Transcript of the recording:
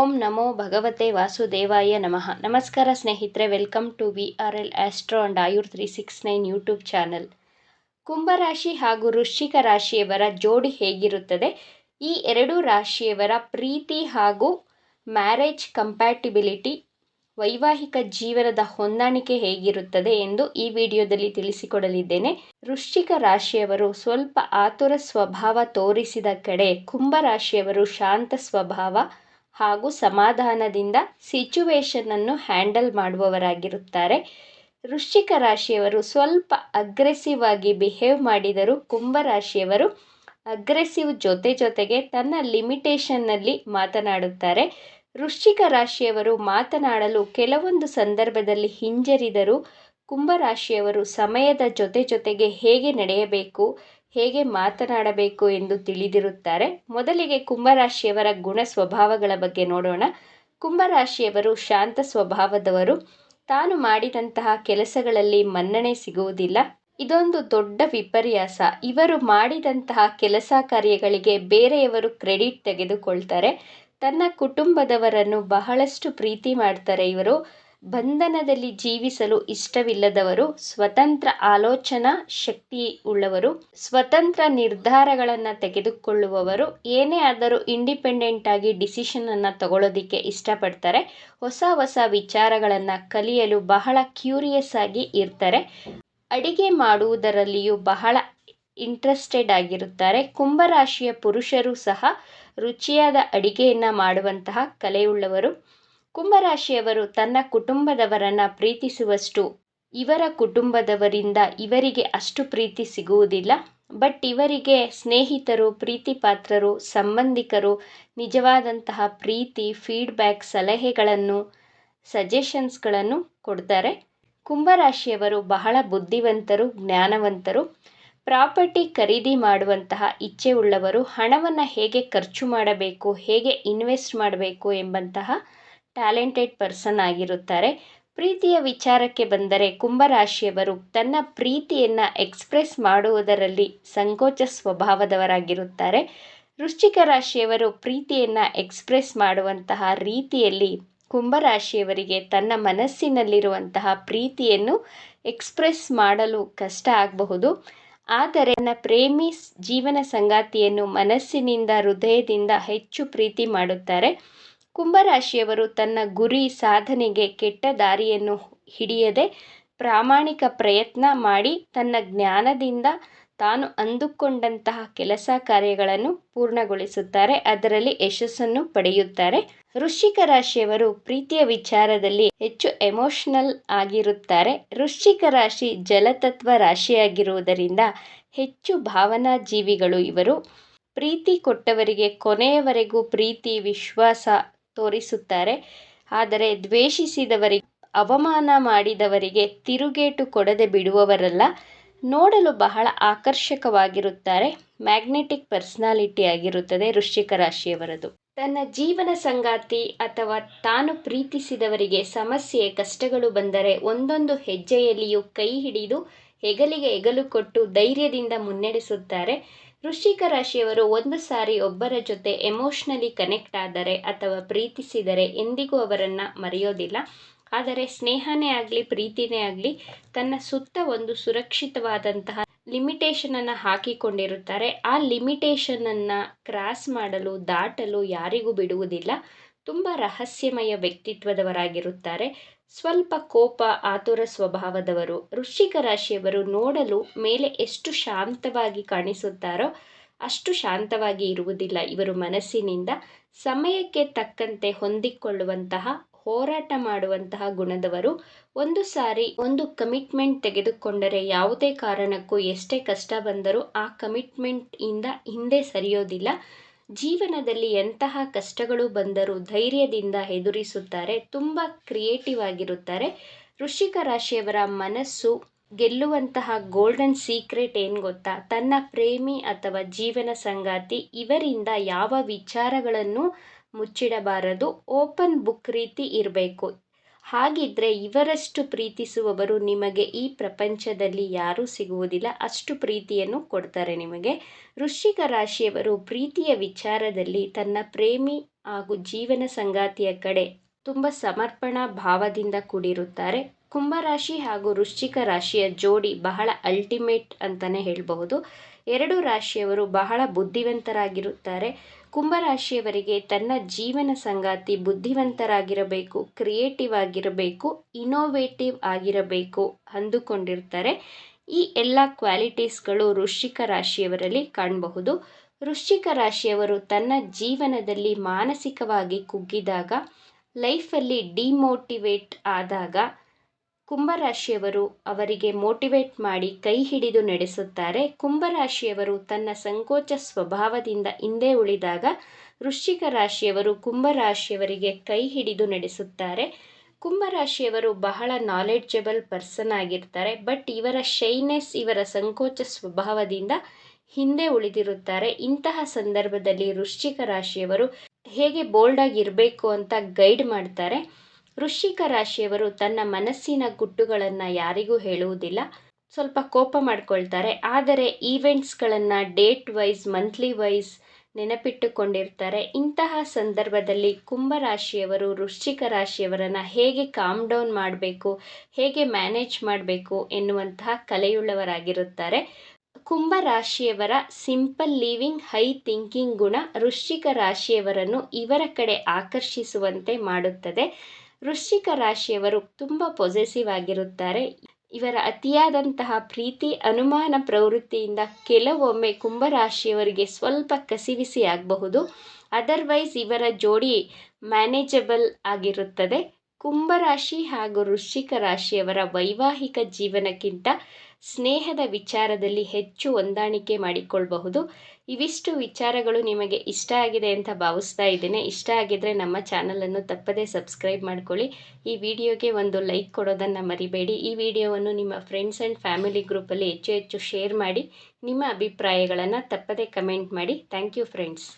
ಓಂ ನಮೋ ಭಗವತೆ ವಾಸುದೇವಾಯ ನಮಃ. ನಮಸ್ಕಾರ ಸ್ನೇಹಿತರೆ, welcome to VRL astro and Ayur 369 YouTube channel. ಕುಂಭರಾಶಿ ಹಾಗೂ ವೃಶ್ಚಿಕ ರಾಶಿಯವರ ಜೋಡಿ ಹೇಗಿರುತ್ತದೆ, ಈ ಎರಡೂ ರಾಶಿಯವರ ಪ್ರೀತಿ ಹಾಗೂ ಮ್ಯಾರೇಜ್ ಕಂಪ್ಯಾಟಿಬಿಲಿಟಿ, ವೈವಾಹಿಕ ಜೀವನದ ಹೊಂದಾಣಿಕೆ ಹೇಗಿರುತ್ತದೆ ಎಂದು ಈ ವಿಡಿಯೋದಲ್ಲಿ ತಿಳಿಸಿಕೊಡಲಿದ್ದೇನೆ. ವೃಶ್ಚಿಕ ರಾಶಿಯವರು ಸ್ವಲ್ಪ ಆತುರ ಸ್ವಭಾವ ತೋರಿಸಿದ ಕಡೆ, ಕುಂಭರಾಶಿಯವರು ಶಾಂತ ಸ್ವಭಾವ ಹಾಗೂ ಸಮಾಧಾನದಿಂದ ಸಿಚುವೇಶನನ್ನು ಹ್ಯಾಂಡಲ್ ಮಾಡುವವರಾಗಿರುತ್ತಾರೆ. ವೃಶ್ಚಿಕ ರಾಶಿಯವರು ಸ್ವಲ್ಪ ಅಗ್ರೆಸಿವ್ ಆಗಿ ಬಿಹೇವ್ ಮಾಡಿದರೂ, ಕುಂಭರಾಶಿಯವರು ಅಗ್ರೆಸಿವ್ ಜೊತೆಗೆ ತನ್ನ ಲಿಮಿಟೇಷನ್ನಲ್ಲಿ ಮಾತನಾಡುತ್ತಾರೆ. ವೃಶ್ಚಿಕ ರಾಶಿಯವರು ಮಾತನಾಡಲು ಕೆಲವೊಂದು ಸಂದರ್ಭದಲ್ಲಿ ಹಿಂಜರಿದರೂ, ಕುಂಭರಾಶಿಯವರು ಸಮಯದ ಜೊತೆಗೆ ಹೇಗೆ ನಡೆಯಬೇಕು, ಹೇಗೆ ಮಾತನಾಡಬೇಕು ಎಂದು ತಿಳಿದಿರುತ್ತಾರೆ. ಮೊದಲಿಗೆ ಕುಂಭರಾಶಿಯವರ ಗುಣ ಸ್ವಭಾವಗಳ ಬಗ್ಗೆ ನೋಡೋಣ. ಕುಂಭರಾಶಿಯವರು ಶಾಂತ ಸ್ವಭಾವದವರು. ತಾನು ಮಾಡಿದಂತಹ ಕೆಲಸಗಳಲ್ಲಿ ಮನ್ನಣೆ ಸಿಗುವುದಿಲ್ಲ. ಇದೊಂದು ದೊಡ್ಡ ವಿಪರ್ಯಾಸ. ಇವರು ಮಾಡಿದಂತಹ ಕೆಲಸ ಕಾರ್ಯಗಳಿಗೆ ಬೇರೆಯವರು ಕ್ರೆಡಿಟ್ ತೆಗೆದುಕೊಳ್ತಾರೆ. ತನ್ನ ಕುಟುಂಬದವರನ್ನು ಬಹಳಷ್ಟು ಪ್ರೀತಿ ಮಾಡ್ತಾರೆ. ಇವರು ಬಂಧನದಲ್ಲಿ ಜೀವಿಸಲು ಇಷ್ಟವಿಲ್ಲದವರು, ಸ್ವತಂತ್ರ ಆಲೋಚನಾ ಶಕ್ತಿ ಉಳ್ಳವರು, ಸ್ವತಂತ್ರ ನಿರ್ಧಾರಗಳನ್ನು ತೆಗೆದುಕೊಳ್ಳುವವರು. ಏನೇ ಆದರೂ ಇಂಡಿಪೆಂಡೆಂಟ್ ಆಗಿ ಡಿಸಿಷನನ್ನು ತಗೊಳ್ಳೋದಕ್ಕೆ ಇಷ್ಟಪಡ್ತಾರೆ. ಹೊಸ ವಿಚಾರಗಳನ್ನು ಕಲಿಯಲು ಬಹಳ ಕ್ಯೂರಿಯಸ್ ಆಗಿ ಇರ್ತಾರೆ. ಅಡಿಗೆ ಮಾಡುವುದರಲ್ಲಿಯೂ ಬಹಳ ಇಂಟ್ರೆಸ್ಟೆಡ್ ಆಗಿರುತ್ತಾರೆ. ಕುಂಭರಾಶಿಯ ಪುರುಷರು ಸಹ ರುಚಿಯಾದ ಅಡಿಗೆಯನ್ನು ಮಾಡುವಂತಹ ಕಲೆಯುಳ್ಳವರು. ಕುಂಭರಾಶಿಯವರು ತನ್ನ ಕುಟುಂಬದವರನ್ನು ಪ್ರೀತಿಸುವಷ್ಟು ಇವರ ಕುಟುಂಬದವರಿಂದ ಇವರಿಗೆ ಅಷ್ಟು ಪ್ರೀತಿ ಸಿಗುವುದಿಲ್ಲ. ಬಟ್ ಇವರಿಗೆ ಸ್ನೇಹಿತರು, ಪ್ರೀತಿ ಪಾತ್ರರು, ಸಂಬಂಧಿಕರು ನಿಜವಾದಂತಹ ಪ್ರೀತಿ, ಫೀಡ್ಬ್ಯಾಕ್, ಸಲಹೆಗಳನ್ನು, ಸಜೆಷನ್ಸ್ಗಳನ್ನು ಕೊಡ್ತಾರೆ. ಕುಂಭರಾಶಿಯವರು ಬಹಳ ಬುದ್ಧಿವಂತರು, ಜ್ಞಾನವಂತರು. ಪ್ರಾಪರ್ಟಿ ಖರೀದಿ ಮಾಡುವಂತಹ ಇಚ್ಛೆ ಉಳ್ಳವರು. ಹಣವನ್ನು ಹೇಗೆ ಖರ್ಚು ಮಾಡಬೇಕು, ಹೇಗೆ ಇನ್ವೆಸ್ಟ್ ಮಾಡಬೇಕು ಎಂಬಂತಹ ಟ್ಯಾಲೆಂಟೆಡ್ ಪರ್ಸನ್ ಆಗಿರುತ್ತಾರೆ. ಪ್ರೀತಿಯ ವಿಚಾರಕ್ಕೆ ಬಂದರೆ, ಕುಂಭರಾಶಿಯವರು ತನ್ನ ಪ್ರೀತಿಯನ್ನು ಎಕ್ಸ್ಪ್ರೆಸ್ ಮಾಡುವುದರಲ್ಲಿ ಸಂಕೋಚ ಸ್ವಭಾವದವರಾಗಿರುತ್ತಾರೆ. ವೃಶ್ಚಿಕ ರಾಶಿಯವರು ಪ್ರೀತಿಯನ್ನು ಎಕ್ಸ್ಪ್ರೆಸ್ ಮಾಡುವಂತಹ ರೀತಿಯಲ್ಲಿ ಕುಂಭರಾಶಿಯವರಿಗೆ ತನ್ನ ಮನಸ್ಸಿನಲ್ಲಿರುವಂತಹ ಪ್ರೀತಿಯನ್ನು ಎಕ್ಸ್ಪ್ರೆಸ್ ಮಾಡಲು ಕಷ್ಟ ಆಗಬಹುದು. ಆದರೆ ನನ್ನ ಪ್ರೇಮಿ ಜೀವನ ಸಂಗಾತಿಯನ್ನು ಮನಸ್ಸಿನಿಂದ, ಹೃದಯದಿಂದ ಹೆಚ್ಚು ಪ್ರೀತಿ ಮಾಡುತ್ತಾರೆ. ಕುಂಭರಾಶಿಯವರು ತನ್ನ ಗುರಿ ಸಾಧನೆಗೆ ಕೆಟ್ಟ ದಾರಿಯನ್ನು ಹಿಡಿಯದೆ ಪ್ರಾಮಾಣಿಕ ಪ್ರಯತ್ನ ಮಾಡಿ ತನ್ನ ಜ್ಞಾನದಿಂದ ತಾನು ಅಂದುಕೊಂಡಂತಹ ಕೆಲಸ ಕಾರ್ಯಗಳನ್ನು ಪೂರ್ಣಗೊಳಿಸುತ್ತಾರೆ. ಅದರಲ್ಲಿ ಯಶಸ್ಸನ್ನು ಪಡೆಯುತ್ತಾರೆ. ವೃಶ್ಚಿಕ ರಾಶಿಯವರು ಪ್ರೀತಿಯ ವಿಚಾರದಲ್ಲಿ ಹೆಚ್ಚು ಎಮೋಷನಲ್ ಆಗಿರುತ್ತಾರೆ. ವೃಶ್ಚಿಕ ರಾಶಿ ಜಲತತ್ವ ರಾಶಿಯಾಗಿರುವುದರಿಂದ ಹೆಚ್ಚು ಭಾವನಾ ಜೀವಿಗಳು ಇವರು. ಪ್ರೀತಿ ಕೊಟ್ಟವರಿಗೆ ಕೊನೆಯವರೆಗೂ ಪ್ರೀತಿ, ವಿಶ್ವಾಸ ತೋರಿಸುತ್ತಾರೆ. ಆದರೆ ದ್ವೇಷಿಸಿದವರಿಗೆ, ಅವಮಾನ ಮಾಡಿದವರಿಗೆ ತಿರುಗೇಟು ಕೊಡದೆ ಬಿಡುವವರಲ್ಲ. ನೋಡಲು ಬಹಳ ಆಕರ್ಷಕವಾಗಿರುತ್ತಾರೆ. ಮ್ಯಾಗ್ನೆಟಿಕ್ ಪರ್ಸನಾಲಿಟಿ ಆಗಿರುತ್ತದೆ ವೃಶ್ಚಿಕ ರಾಶಿಯವರದು. ತನ್ನ ಜೀವನ ಸಂಗಾತಿ ಅಥವಾ ತಾನು ಪ್ರೀತಿಸಿದವರಿಗೆ ಸಮಸ್ಯೆ, ಕಷ್ಟಗಳು ಬಂದರೆ ಒಂದೊಂದು ಹೆಜ್ಜೆಯಲ್ಲಿಯೂ ಕೈ ಹಿಡಿದು ಹೆಗಲಿಗೆ ಹೆಗಲು ಕೊಟ್ಟು ಧೈರ್ಯದಿಂದ ಮುನ್ನಡೆಸುತ್ತಾರೆ. ವೃಶ್ಚಿಕ ರಾಶಿಯವರು ಒಂದು ಸಾರಿ ಒಬ್ಬರ ಜೊತೆ ಎಮೋಷ್ನಲಿ ಕನೆಕ್ಟ್ ಆದರೆ ಅಥವಾ ಪ್ರೀತಿಸಿದರೆ ಎಂದಿಗೂ ಅವರನ್ನು ಮರೆಯೋದಿಲ್ಲ. ಆದರೆ ಸ್ನೇಹನೇ ಆಗಲಿ, ಪ್ರೀತಿನೇ ಆಗಲಿ, ತನ್ನ ಸುತ್ತ ಒಂದು ಸುರಕ್ಷಿತವಾದಂತಹ ಲಿಮಿಟೇಷನನ್ನು ಹಾಕಿಕೊಂಡಿರುತ್ತಾರೆ. ಆ ಲಿಮಿಟೇಷನನ್ನು ಕ್ರಾಸ್ ಮಾಡಲು, ದಾಟಲು ಯಾರಿಗೂ ಬಿಡುವುದಿಲ್ಲ. ತುಂಬ ರಹಸ್ಯಮಯ ವ್ಯಕ್ತಿತ್ವದವರಾಗಿರುತ್ತಾರೆ. ಸ್ವಲ್ಪ ಕೋಪ, ಆತುರ ಸ್ವಭಾವದವರು. ವೃಶ್ಚಿಕ ರಾಶಿಯವರು ನೋಡಲು ಮೇಲೆ ಎಷ್ಟು ಶಾಂತವಾಗಿ ಕಾಣಿಸುತ್ತಾರೋ ಅಷ್ಟು ಶಾಂತವಾಗಿ ಇರುವುದಿಲ್ಲ. ಇವರು ಮನಸ್ಸಿನಿಂದ ಸಮಯಕ್ಕೆ ತಕ್ಕಂತೆ ಹೊಂದಿಕೊಳ್ಳುವಂತಹ, ಹೋರಾಟ ಮಾಡುವಂತಹ ಗುಣದವರು. ಒಂದು ಸಾರಿ ಒಂದು ಕಮಿಟ್ಮೆಂಟ್ ತೆಗೆದುಕೊಂಡರೆ ಯಾವುದೇ ಕಾರಣಕ್ಕೂ ಎಷ್ಟೇ ಕಷ್ಟ ಬಂದರೂ ಆ ಕಮಿಟ್ಮೆಂಟ್ ಇಂದ ಹಿಂದೆ ಸರಿಯೋದಿಲ್ಲ. ಜೀವನದಲ್ಲಿ ಎಂತಹ ಕಷ್ಟಗಳು ಬಂದರೂ ಧೈರ್ಯದಿಂದ ಎದುರಿಸುತ್ತಾರೆ. ತುಂಬ ಕ್ರಿಯೇಟಿವ್ ಆಗಿರುತ್ತಾರೆ. ವೃಶ್ಚಿಕ ರಾಶಿಯವರ ಮನಸ್ಸು ಗೆಲ್ಲುವಂತಹ ಗೋಲ್ಡನ್ ಸೀಕ್ರೆಟ್ ಏನು ಗೊತ್ತಾ? ತನ್ನ ಪ್ರೇಮಿ ಅಥವಾ ಜೀವನ ಸಂಗಾತಿ ಇವರಿಂದ ಯಾವ ವಿಚಾರಗಳನ್ನು ಮುಚ್ಚಿಡಬಾರದು. ಓಪನ್ ಬುಕ್ ರೀತಿ ಇರಬೇಕು. ಹಾಗಿದ್ರೆ ಇವರಷ್ಟು ಪ್ರೀತಿಸುವವರು ನಿಮಗೆ ಈ ಪ್ರಪಂಚದಲ್ಲಿ ಯಾರೂ ಸಿಗುವುದಿಲ್ಲ. ಅಷ್ಟು ಪ್ರೀತಿಯನ್ನು ಕೊಡ್ತಾರೆ ನಿಮಗೆ. ವೃಶ್ಚಿಕ ರಾಶಿಯವರು ಪ್ರೀತಿಯ ವಿಚಾರದಲ್ಲಿ ತನ್ನ ಪ್ರೇಮಿ ಹಾಗೂ ಜೀವನ ಸಂಗಾತಿಯ ಕಡೆ ತುಂಬ ಸಮರ್ಪಣಾ ಭಾವದಿಂದ ಕೂಡಿರುತ್ತಾರೆ. ಕುಂಭರಾಶಿ ಹಾಗೂ ವೃಶ್ಚಿಕ ರಾಶಿಯ ಜೋಡಿ ಬಹಳ ಅಲ್ಟಿಮೇಟ್ ಅಂತಲೇ ಹೇಳಬಹುದು. ಎರಡು ರಾಶಿಯವರು ಬಹಳ ಬುದ್ಧಿವಂತರಾಗಿರುತ್ತಾರೆ. ಕುಂಭರಾಶಿಯವರಿಗೆ ತನ್ನ ಜೀವನ ಸಂಗಾತಿ ಬುದ್ಧಿವಂತರಾಗಿರಬೇಕು, ಕ್ರಿಯೇಟಿವ್ ಆಗಿರಬೇಕು, ಇನೋವೇಟಿವ್ ಆಗಿರಬೇಕು ಅಂದುಕೊಂಡಿರ್ತಾರೆ. ಈ ಎಲ್ಲ ಕ್ವಾಲಿಟೀಸ್ಗಳು ವೃಶ್ಚಿಕ ರಾಶಿಯವರಲ್ಲಿ ಕಾಣಬಹುದು. ವೃಶ್ಚಿಕ ರಾಶಿಯವರು ತನ್ನ ಜೀವನದಲ್ಲಿ ಮಾನಸಿಕವಾಗಿ ಕುಗ್ಗಿದಾಗ, ಲೈಫಲ್ಲಿ ಡಿಮೋಟಿವೇಟ್ ಆದಾಗ ಕುಂಭರಾಶಿಯವರು ಅವರಿಗೆ ಮೋಟಿವೇಟ್ ಮಾಡಿ ಕೈ ಹಿಡಿದು ನಡೆಸುತ್ತಾರೆ. ಕುಂಭರಾಶಿಯವರು ತನ್ನ ಸಂಕೋಚ ಸ್ವಭಾವದಿಂದ ಹಿಂದೆ ಉಳಿದಾಗ ವೃಶ್ಚಿಕ ರಾಶಿಯವರು ಕುಂಭರಾಶಿಯವರಿಗೆ ಕೈ ಹಿಡಿದು ನಡೆಸುತ್ತಾರೆ. ಕುಂಭರಾಶಿಯವರು ಬಹಳ ನಾಲೆಡ್ಜಬಲ್ ಪರ್ಸನ್ ಆಗಿರ್ತಾರೆ. ಬಟ್ ಇವರ ಶೈನೆಸ್, ಇವರ ಸಂಕೋಚ ಸ್ವಭಾವದಿಂದ ಹಿಂದೆ ಉಳಿದಿರುತ್ತಾರೆ. ಇಂತಹ ಸಂದರ್ಭದಲ್ಲಿ ವೃಶ್ಚಿಕ ರಾಶಿಯವರು ಹೇಗೆ ಬೋಲ್ಡ್ ಆಗಿರಬೇಕು ಅಂತ ಗೈಡ್ ಮಾಡ್ತಾರೆ. ವೃಶ್ಚಿಕ ರಾಶಿಯವರು ತನ್ನ ಮನಸ್ಸಿನ ಗುಟ್ಟುಗಳನ್ನು ಯಾರಿಗೂ ಹೇಳುವುದಿಲ್ಲ. ಸ್ವಲ್ಪ ಕೋಪ ಮಾಡ್ಕೊಳ್ತಾರೆ. ಆದರೆ ಈವೆಂಟ್ಸ್ಗಳನ್ನು ಡೇಟ್ ವೈಸ್, ಮಂತ್ಲಿ ವೈಸ್ ನೆನಪಿಟ್ಟುಕೊಂಡಿರ್ತಾರೆ. ಇಂತಹ ಸಂದರ್ಭದಲ್ಲಿ ಕುಂಭರಾಶಿಯವರು ವೃಶ್ಚಿಕ ರಾಶಿಯವರನ್ನು ಹೇಗೆ ಕಾಮ್ ಡೌನ್ ಮಾಡಬೇಕು, ಹೇಗೆ ಮ್ಯಾನೇಜ್ ಮಾಡಬೇಕು ಎನ್ನುವಂತಹ ಕಲೆಯುಳ್ಳವರಾಗಿರುತ್ತಾರೆ. ಕುಂಭರಾಶಿಯವರ ಸಿಂಪಲ್ ಲಿವಿಂಗ್, ಹೈ ಥಿಂಕಿಂಗ್ ಗುಣ ವೃಶ್ಚಿಕ ರಾಶಿಯವರನ್ನು ಇವರ ಕಡೆ ಆಕರ್ಷಿಸುವಂತೆ ಮಾಡುತ್ತದೆ. ವೃಶ್ಚಿಕ ರಾಶಿಯವರು ತುಂಬ ಪೊಸೆಸಿವ್ ಆಗಿರುತ್ತಾರೆ. ಇವರ ಅತಿಯಾದಂತಹ ಪ್ರೀತಿ, ಅನುಮಾನ ಪ್ರವೃತ್ತಿಯಿಂದ ಕೆಲವೊಮ್ಮೆ ಕುಂಭರಾಶಿಯವರಿಗೆ ಸ್ವಲ್ಪ ಕಸಿವಿಸಿ ಆಗಬಹುದು. ಅದರ್ವೈಸ್ ಇವರ ಜೋಡಿ ಮ್ಯಾನೇಜಬಲ್ ಆಗಿರುತ್ತದೆ. ಕುಂಭರಾಶಿ ಹಾಗೂ ವೃಶ್ಚಿಕ ರಾಶಿಯವರ ವೈವಾಹಿಕ ಜೀವನಕ್ಕಿಂತ ಸ್ನೇಹದ ವಿಚಾರದಲ್ಲಿ ಹೆಚ್ಚು ಹೊಂದಾಣಿಕೆ ಮಾಡಿಕೊಳ್ಳಬಹುದು. ಇವಿಷ್ಟು ವಿಚಾರಗಳು ನಿಮಗೆ ಇಷ್ಟ ಆಗಿದೆ ಅಂತ ಭಾವಿಸ್ತಾ ಇದ್ದೇನೆ. ಇಷ್ಟ ಆಗಿದ್ದರೆ ನಮ್ಮ ಚಾನಲನ್ನು ತಪ್ಪದೇ ಸಬ್ಸ್ಕ್ರೈಬ್ ಮಾಡ್ಕೊಳ್ಳಿ. ಈ ವಿಡಿಯೋಗೆ ಒಂದು ಲೈಕ್ ಕೊಡೋದನ್ನು ಮರಿಬೇಡಿ. ಈ ವಿಡಿಯೋವನ್ನು ನಿಮ್ಮ ಫ್ರೆಂಡ್ಸ್ ಆ್ಯಂಡ್ ಫ್ಯಾಮಿಲಿ ಗ್ರೂಪಲ್ಲಿ ಹೆಚ್ಚು ಶೇರ್ ಮಾಡಿ. ನಿಮ್ಮ ಅಭಿಪ್ರಾಯಗಳನ್ನು ತಪ್ಪದೇ ಕಮೆಂಟ್ ಮಾಡಿ. Thank you friends.